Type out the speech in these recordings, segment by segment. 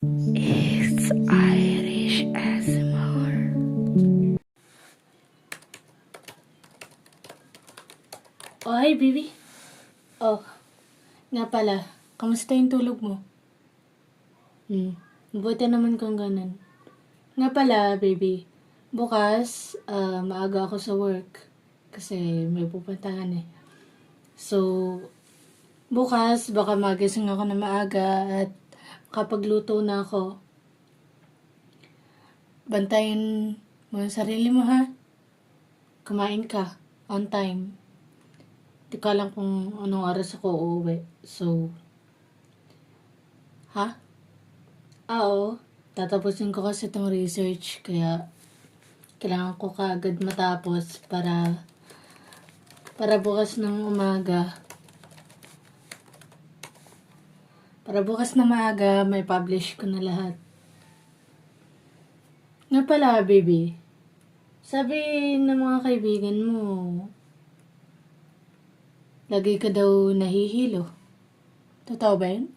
It's Irish ASMR. Oh, hi, baby. Oh, nga pala. Kamusta yung tulog mo? Buti naman kung ganun. Nga pala, baby. Bukas, maaga ako sa work. Kasi may pupuntahan eh. So, bukas, baka magising ako na maaga at kapagluto na ako. Bantayan mo yung sarili mo, ha? Kumain ka. On time. Di ko alam kung anong oras ako uuwi. So, ha? Oo. Tatapusin ko kasi itong research. Kaya, kailangan ko kaagad matapos para bukas ng umaga. Para bukas na maaga, may publish ko na lahat. Nga pala, baby. Sabi ng mga kaibigan mo, lagi ka daw nahihilo. Totoo ba yun?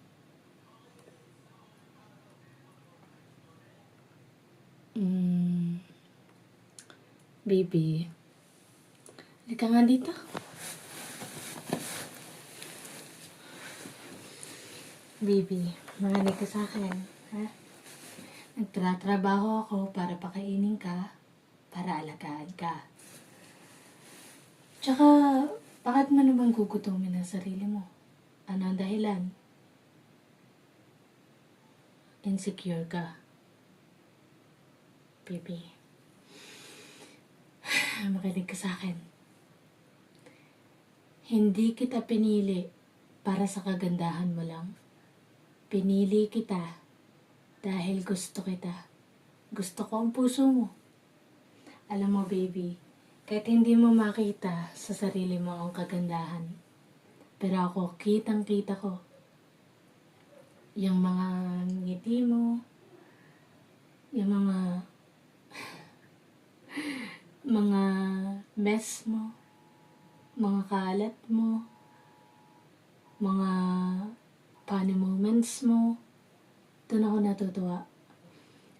Baby. Halika nga dito. Baby, makinig ka sa akin, ha? Nagtratrabaho ako para pakainin ka, para alagaan ka. Tsaka, bakit mo naman gugutumin ang sarili mo? Ano ang dahilan? Insecure ka. Baby. Makinig ka sa akin. Hindi kita pinili para sa kagandahan mo lang. Pinili kita dahil gusto kita. Gusto ko ang puso mo. Alam mo, baby, kahit hindi mo makita sa sarili mo ang kagandahan, pero ako, kitang-kita ko yung mga ngiti mo, yung mga mess mo, mga kalat mo, mga funny moments mo. Doon ako natutuwa.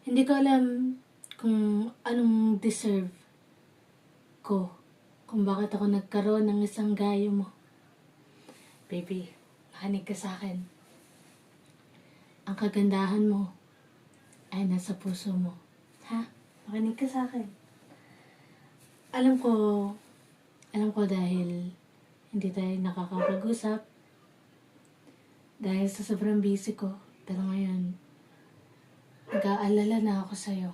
Hindi ko alam kung anong deserve ko, kung bakit ako nagkaroon ng isang gayo mo. Baby, makinig ka sa akin. Ang kagandahan mo ay nasa puso mo. Ha? Makinig ka sa akin. Alam ko dahil hindi tayo nakakapag-usap dahil sa sobrang busy ko. Pero ngayon, nag-aalala na ako sa'yo.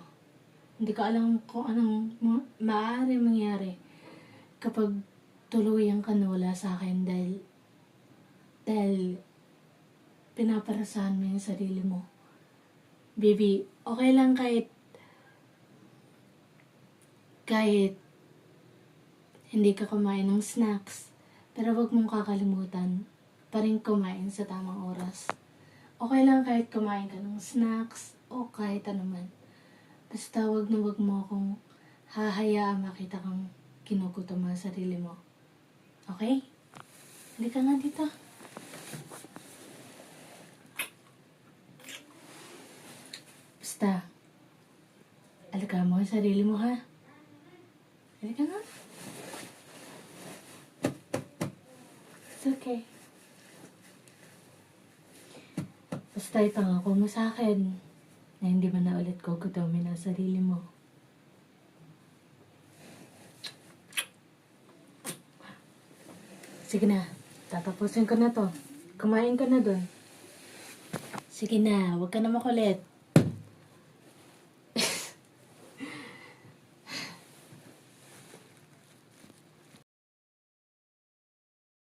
Hindi ko alam kung anong maaari mangyari kapag tuluyan ka na wala sa akin dahil pinaparasahan mo yung sarili mo. Baby, okay lang kahit hindi ka kumain ng snacks, pero wag mong kakalimutan pa rin kumain sa tamang oras. Okay lang kahit kumain ka ng snacks o kahit ano man. Basta wag mo akong hahayaan makita kang kinukutom ang sarili mo. Okay? Hindi ka nga dito. Basta, alagaan mo ang sarili mo, ha? Halika nga. It's okay. Basta ipangako mo sa akin na hindi mo na ulit gugutomin ang sarili mo. Sige na, tatapusin ko na to. Kumain ka na dun. Sige na, huwag ka na makulit.